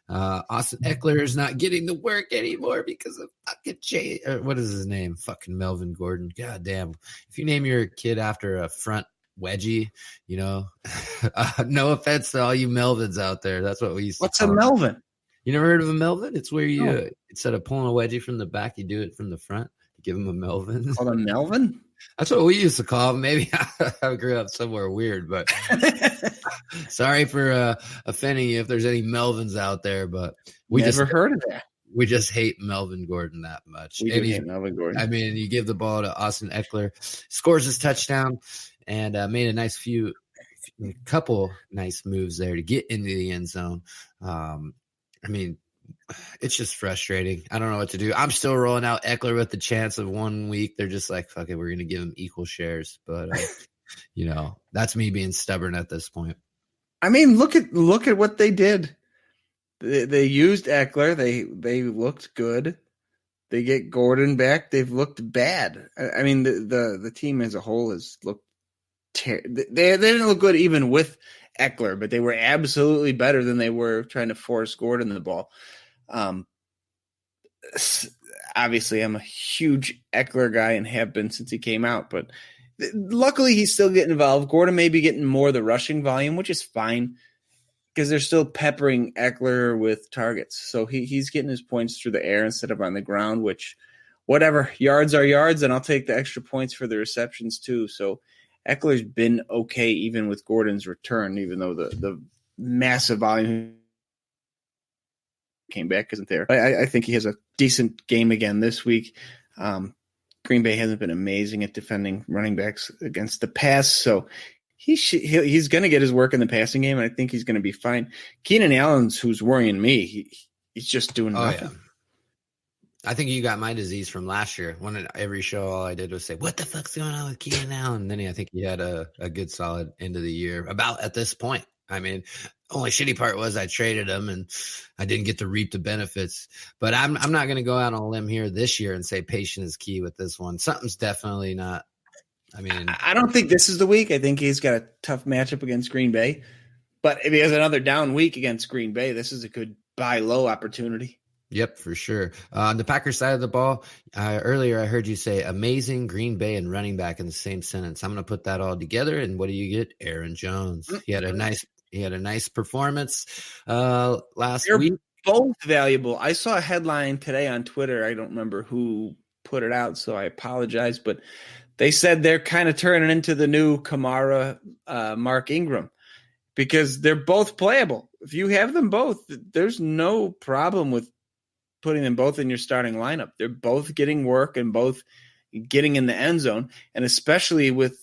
Austin Eckler is not getting the work anymore because of fucking what is his name? Fucking Melvin Gordon. God damn. If you name your kid after a front wedgie, no offense to all you Melvins out there. That's what we used to What's a Melvin? You never heard of a Melvin? It's where you, instead of pulling a wedgie from the back, you do it from the front. Give him a Melvin. Called a Melvin? That's what we used to call him. Maybe I grew up somewhere weird, but sorry for offending you if there's any Melvins out there. But we never heard of that. We just hate Melvin Gordon that much. We do hate Melvin Gordon. I mean, you give the ball to Austin Eckler, scores his touchdown, and made a couple nice moves there to get into the end zone. It's just frustrating. I don't know what to do. I'm still rolling out Eckler with the chance of 1 week. They're just like, fuck it, we're going to give him equal shares. But, that's me being stubborn at this point. I mean, look at what they did. They used Eckler. They looked good. They get Gordon back. They've looked bad. I mean, the team as a whole has looked they didn't look good even with Eckler, but they were absolutely better than they were trying to force Gordon the ball. Obviously, I'm a huge Eckler guy and have been since he came out, but luckily he's still getting involved. Gordon may be getting more of the rushing volume, which is fine. because they're still peppering Eckler with targets. So he's getting his points through the air instead of on the ground, which whatever, yards are yards, and I'll take the extra points for the receptions too. So Eckler's been okay even with Gordon's return, even though the massive volume came back isn't there. I think he has a decent game again this week. Green Bay hasn't been amazing at defending running backs against the pass, so he's going to get his work in the passing game, and I think he's going to be fine. Keenan Allen's who's worrying me. He's just doing nothing. Yeah. I think you got my disease from last year. Every show, all I did was say, what the fuck's going on with Keenan Allen? And then I think he had a good solid end of the year about at this point. I mean, only shitty part was I traded him and I didn't get to reap the benefits. But I'm not going to go out on a limb here this year and say patience is key with this one. Something's definitely not. I mean, I don't think this is the week. I think he's got a tough matchup against Green Bay. But if he has another down week against Green Bay, this is a good buy low opportunity. Yep, for sure. On the Packers side of the ball, earlier I heard you say amazing Green Bay and running back in the same sentence. I'm going to put that all together, and what do you get? Aaron Jones. He had a nice performance last week. Both valuable. I saw a headline today on Twitter. I don't remember who put it out, so I apologize, but they said they're kind of turning into the new Kamara, Mark Ingram, because they're both playable. If you have them both, there's no problem with putting them both in your starting lineup. They're both getting work and both getting in the end zone, and especially with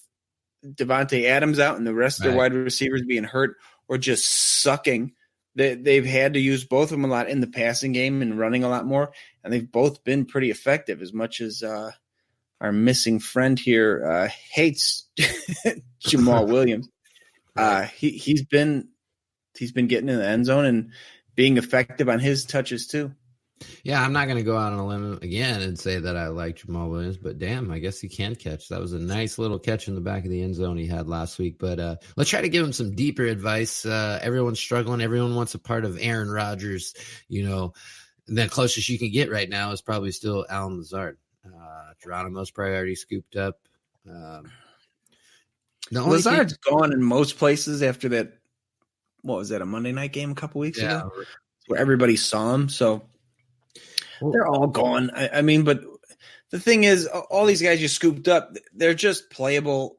Devontae Adams out and the rest of their wide receivers being hurt or just sucking, they've had to use both of them a lot in the passing game and running a lot more, and they've both been pretty effective. As much as our missing friend here hates Jamal Williams, he's been getting in the end zone and being effective on his touches too. Yeah, I'm not going to go out on a limb again and say that I like Jamal Williams, but damn, I guess he can catch. That was a nice little catch in the back of the end zone he had last week. But let's try to give him some deeper advice. Everyone's struggling. Everyone wants a part of Aaron Rodgers. The closest you can get right now is probably still Allen Lazard. Geronimo's probably already scooped up. Lazard's gone in most places after that. What was that, a Monday night game a couple weeks ago? Where everybody saw him. So they're all gone. I mean, but the thing is, all these guys you scooped up, they're just playable,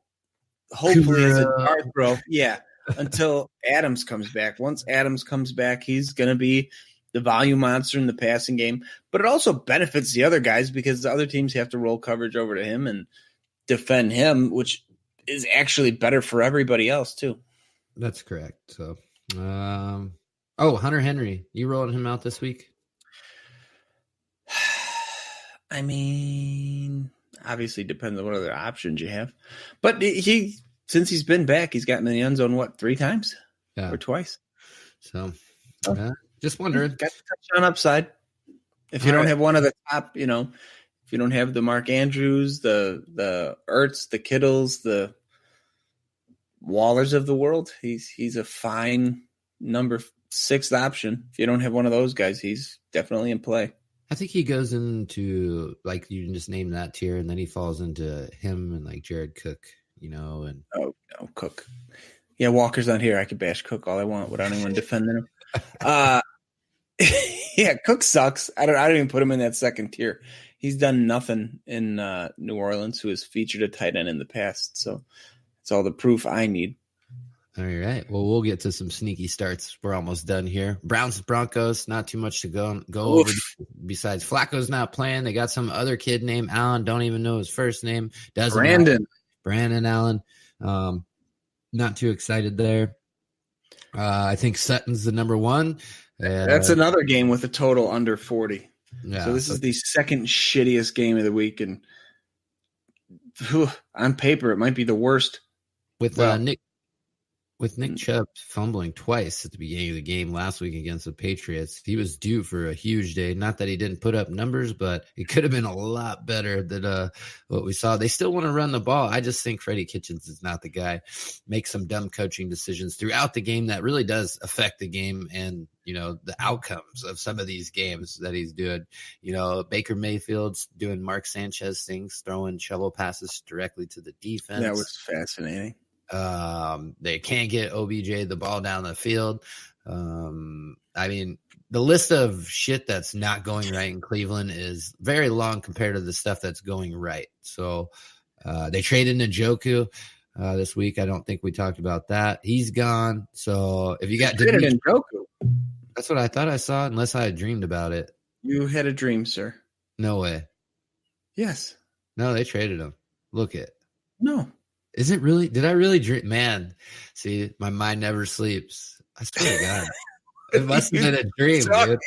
hopefully as a dart throw. Yeah, until Adams comes back. Once Adams comes back, he's going to be the volume monster in the passing game. But it also benefits the other guys because the other teams have to roll coverage over to him and defend him, which is actually better for everybody else too. That's correct. So, Hunter Henry, you rolling him out this week? I mean, obviously depends on what other options you have. But since he's been back, he's gotten in the end zone, 3 times? Or twice? So, just wondering. Got to touch on upside. If you don't have one of the top, if you don't have the Mark Andrews, the Ertz, the Kittles, the Wallers of the world, he's a fine number 6th option. If you don't have one of those guys, he's definitely in play. I think he goes into, like, you can just name that tier, and then he falls into him and, like, Jared Cook, and no, Cook. Yeah, Walker's not here. I could bash Cook all I want without anyone defending him. Yeah, Cook sucks. I don't even put him in that second tier. He's done nothing in New Orleans, who has featured a tight end in the past. So it's all the proof I need. All right. Well, we'll get to some sneaky starts. We're almost done here. Browns, Broncos, not too much to go over. Besides, Flacco's not playing. They got some other kid named Allen. Don't even know his first name. Brandon Allen. Not too excited there. I think Sutton's the number 1. That's another game with a total under 40. Yeah, so this is the second shittiest game of the week, and on paper it might be the worst. With Nick Chubb fumbling twice at the beginning of the game last week against the Patriots, he was due for a huge day. Not that he didn't put up numbers, but it could have been a lot better than what we saw. They still want to run the ball. I just think Freddie Kitchens is not the guy. Make some dumb coaching decisions throughout the game that really does affect the game and, the outcomes of some of these games that he's doing. Baker Mayfield's doing Mark Sanchez things, throwing shovel passes directly to the defense. That was fascinating. They can't get OBJ the ball down the field. I mean, the list of shit that's not going right in Cleveland is very long compared to the stuff that's going right. So they traded Njoku this week. I don't think we talked about that. He's gone. So if you got Njoku, that's what I thought I saw, unless I had dreamed about it. You had a dream, sir. No way. Yes. No, they traded him. Look it. No. Is it really? Did I really dream? Man, see, my mind never sleeps. I swear to God. It must have been a dream, dude.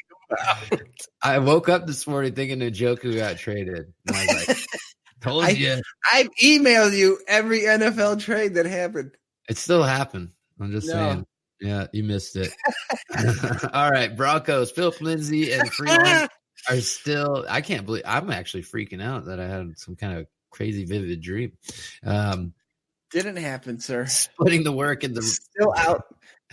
I woke up this morning thinking Njoku got traded. And I was like, told you. I've emailed you every NFL trade that happened. It still happened. I'm just saying. Yeah, you missed it. All right, Broncos, Philip Lindsay and Freeman are still. I can't believe I'm actually freaking out that I had some kind of crazy vivid dream. Didn't happen, sir. Splitting the work in the still out.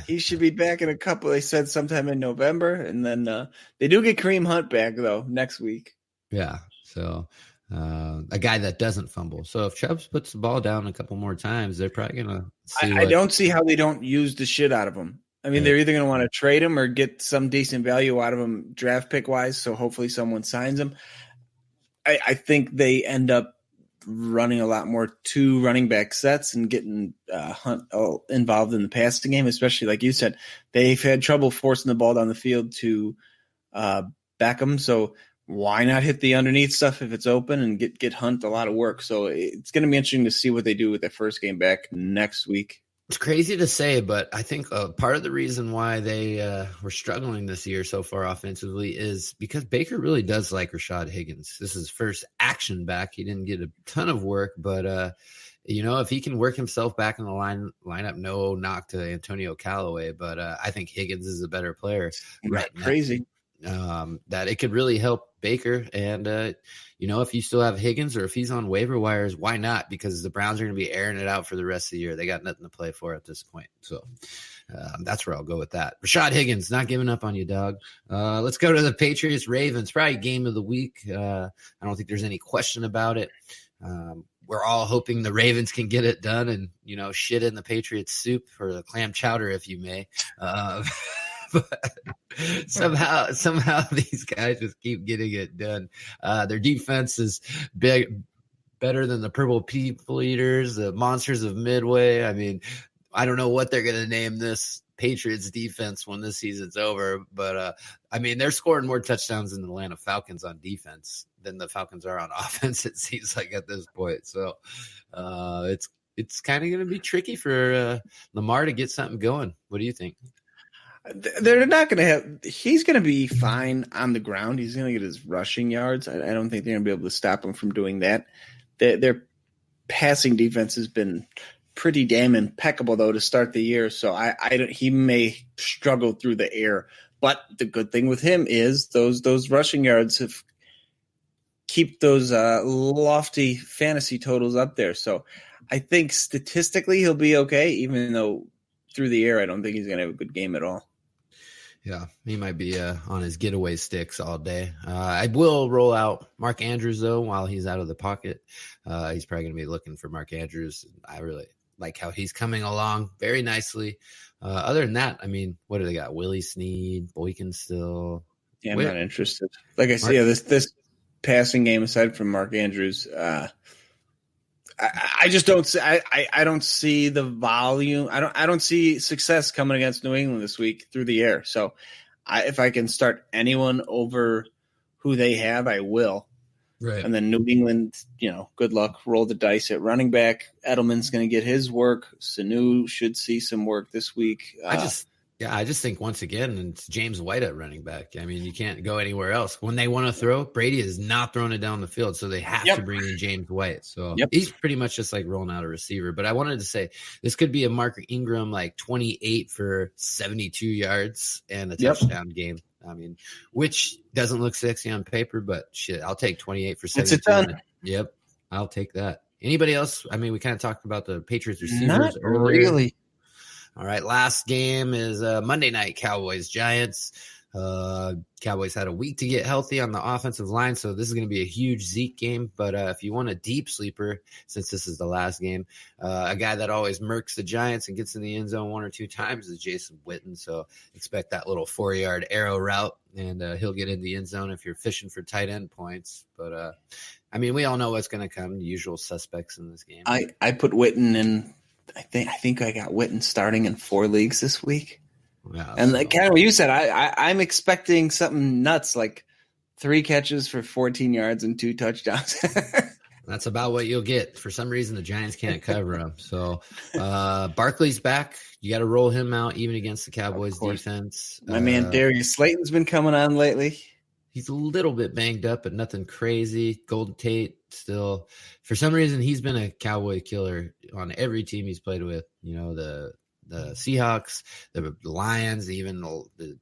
He should be back in a couple. They said sometime in November, and then they do get Kareem Hunt back though next week. Yeah, so a guy that doesn't fumble. So if Chubbs puts the ball down a couple more times, they're probably gonna. I don't see how they don't use the shit out of him. I mean, they're either going to want to trade him or get some decent value out of him draft pick wise. So hopefully someone signs him. I think they end up running a lot more 2 running back sets and getting Hunt involved in the passing game, especially like you said, they've had trouble forcing the ball down the field to Beckham. So why not hit the underneath stuff if it's open and get Hunt a lot of work? So it's going to be interesting to see what they do with their first game back next week. It's crazy to say, but I think part of the reason why they were struggling this year so far offensively is because Baker really does like Rashad Higgins. This is his first action back. He didn't get a ton of work, but if he can work himself back in the lineup, no knock to Antonio Callaway, but I think Higgins is a better player right now. Crazy. That it could really help Baker. And, if you still have Higgins or if he's on waiver wires, why not? Because the Browns are going to be airing it out for the rest of the year. They got nothing to play for at this point. So that's where I'll go with that. Rashad Higgins, not giving up on you, dog. Let's go to the Patriots-Ravens, probably game of the week. I don't think there's any question about it. We're all hoping the Ravens can get it done and, shit in the Patriots soup or the clam chowder, if you may. But somehow these guys just keep getting it done. Their defense is better than the Purple People Eaters, the Monsters of Midway. I mean, I don't know what they're going to name this Patriots defense when this season's over, but they're scoring more touchdowns than the Atlanta Falcons on defense than the Falcons are on offense, it seems like at this point. So it's kind of going to be tricky for Lamar to get something going. What do you think? They're not going to have – he's going to be fine on the ground. He's going to get his rushing yards. I don't think they're going to be able to stop him from doing that. Their passing defense has been pretty damn impeccable, though, to start the year. So he may struggle through the air. But the good thing with him is those rushing yards have keep those lofty fantasy totals up there. So I think statistically he'll be okay, even though through the air I don't think he's going to have a good game at all. Yeah, he might be on his getaway sticks all day. I will roll out Mark Andrews, though, while he's out of the pocket. He's probably going to be looking for Mark Andrews. I really like how he's coming along very nicely. Other than that, what do they got? Willie Snead, Boykin still. Yeah, I'm not interested. Like I said, this passing game, aside from Mark Andrews, I just don't see. I don't see the volume. I don't see success coming against New England this week through the air. So, if I can start anyone over who they have, I will. Right. And then New England, good luck. Roll the dice at running back. Edelman's going to get his work. Sanu should see some work this week. I just think once again, it's James White at running back. You can't go anywhere else. When they want to throw, Brady is not throwing it down the field, so they have to bring in James White. So he's pretty much just like rolling out a receiver. But I wanted to say this could be a Mark Ingram 28 for 72 yards and a touchdown game. Which doesn't look sexy on paper, but shit, I'll take 28 for 72. It's a ton. Yep, I'll take that. Anybody else? We kind of talked about the Patriots receivers not earlier. Really. All right, last game is Monday night, Cowboys-Giants. Cowboys had a week to get healthy on the offensive line, so this is going to be a huge Zeke game. But if you want a deep sleeper, since this is the last game, a guy that always murks the Giants and gets in the end zone 1 or 2 times is Jason Witten. So expect that little 4-yard arrow route, and he'll get in the end zone if you're fishing for tight end points. But I mean, we all know what's going to come. The usual suspects in this game. I put Witten in. I think I got Witten starting in 4 leagues this week. Yeah, and kind of what you said, I'm expecting something nuts, like 3 catches for 14 yards and 2 touchdowns. That's about what you'll get. For some reason, the Giants can't cover him. So Barkley's back. You got to roll him out even against the Cowboys defense. My man Darius Slayton's been coming on lately. He's a little bit banged up, but nothing crazy. Golden Tate still, for some reason, he's been a Cowboy killer on every team he's played with. You know, the Seahawks, the Lions, even the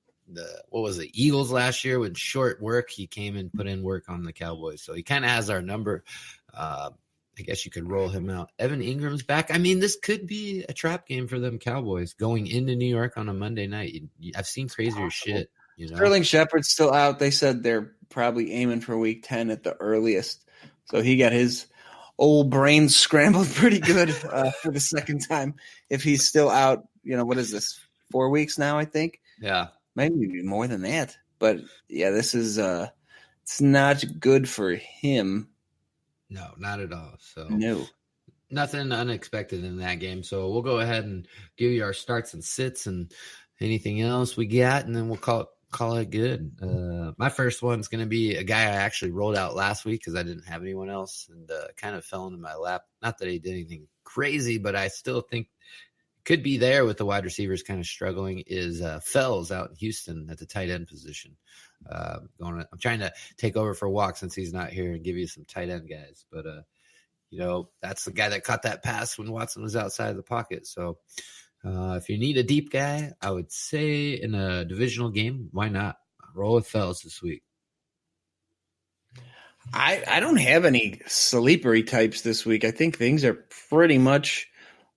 what was it, Eagles last year with short work. He came and put in work on the Cowboys. So he kind of has our number. I guess you could roll him out. Evan Ingram's back. I mean, this could be a trap game for them Cowboys going into New York on a Monday night. I've seen crazier shit. You know? Sterling Shepard's still out. They said they're probably aiming for week 10 at the earliest. So he got his old brain scrambled pretty good for the second time. If he's still out, what is this, 4 weeks now, I think? Yeah. Maybe more than that. But, yeah, this is it's not good for him. No, not at all. So no. Nothing unexpected in that game. So we'll go ahead and give you our starts and sits and anything else we got, and then we'll call it good. My first one's going to be a guy I actually rolled out last week because I didn't have anyone else, and kind of fell into my lap. Not that he did anything crazy, but I still think could be there with the wide receivers kind of struggling, is Fells out in Houston at the tight end position. I'm trying to take over for Walk since he's not here and give you some tight end guys. But, that's the guy that caught that pass when Watson was outside of the pocket. So if you need a deep guy, I would say in a divisional game, why not? Roll with Fells this week. I don't have any sleepery types this week. I think things are pretty much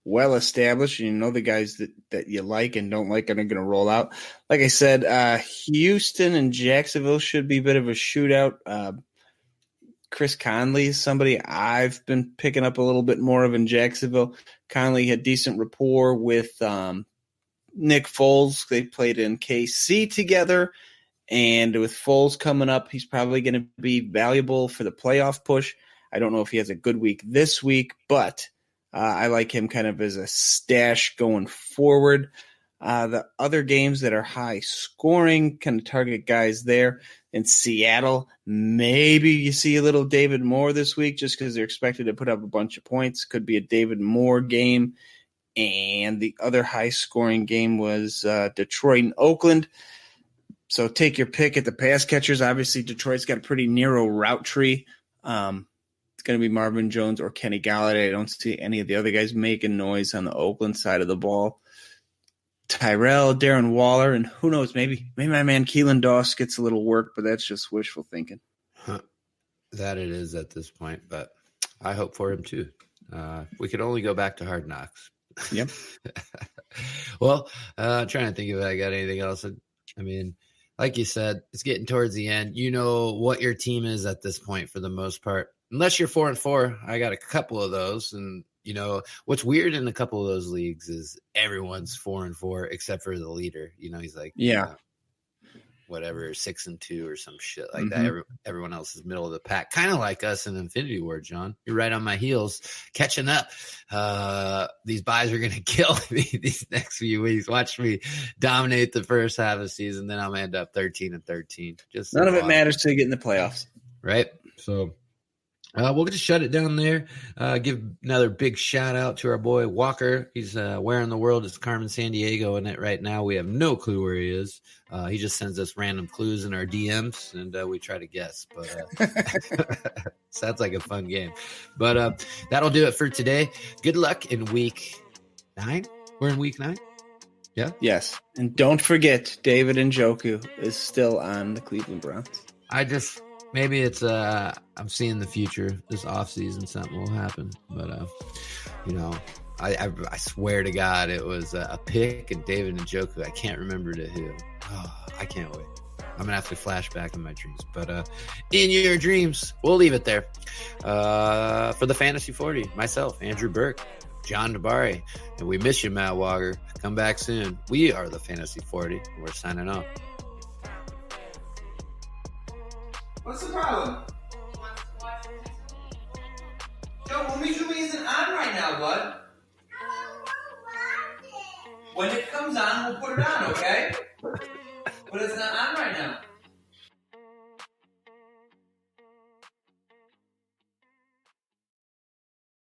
well established. The guys that you like and don't like are going to roll out. Like I said, Houston and Jacksonville should be a bit of a shootout. Chris Conley is somebody I've been picking up a little bit more of in Jacksonville. Conley had decent rapport with Nick Foles. They played in KC together. And with Foles coming up, he's probably going to be valuable for the playoff push. I don't know if he has a good week this week, but I like him kind of as a stash going forward. The other games that are high scoring kind of target guys there. In Seattle, maybe you see a little David Moore this week just because they're expected to put up a bunch of points. Could be a David Moore game. And the other high-scoring game was Detroit and Oakland. So take your pick at the pass catchers. Obviously, Detroit's got a pretty narrow route tree. It's going to be Marvin Jones or Kenny Galladay. I don't see any of the other guys making noise on the Oakland side of the ball. Tyrell, Darren Waller, and who knows, maybe my man Keelan Doss gets a little work, but that's just wishful thinking. That it is at this point, but I hope for him too. We could only go back to Hard Knocks. Yep. Well, trying to think if I got anything else. I mean, like you said, it's getting towards the end. You know what your team is at this point for the most part. Unless you're 4-4, I got a couple of those, and what's weird in a couple of those leagues is everyone's 4-4 except for the leader. He's like, whatever, 6-2 or some shit like that. Everyone else is middle of the pack, kind of like us in Infinity War, John. You're right on my heels, catching up. These buys are going to kill me these next few weeks. Watch me dominate the first half of the season, then I'm going to end up 13-13. Just none of it matters till you get in the playoffs. Right? So we'll just shut it down there. Give another big shout out to our boy Walker. He's where in the world is Carmen Sandiego in it right now. We have no clue where he is. He just sends us random clues in our DMs, and we try to guess. But sounds like a fun game. But that'll do it for today. Good luck in week 9. We're in week 9. Yeah. Yes, and don't forget David Njoku is still on the Cleveland Browns. Maybe it's I'm seeing the future this offseason something will happen, but I swear to God it was a pick and David Njoku. I can't remember to who. Oh, I can't wait. I'm gonna have to flash back in my dreams, but in your dreams, we'll leave it there. For the Fantasy 40, myself, Andrew Burke, John Tabari, and we miss you, Matt Walker. Come back soon. We are the Fantasy 40. We're signing off. What's the problem? Joe, Umizoomi isn't on right now, bud. When it comes on, we'll put it on, okay? But it's not on right now.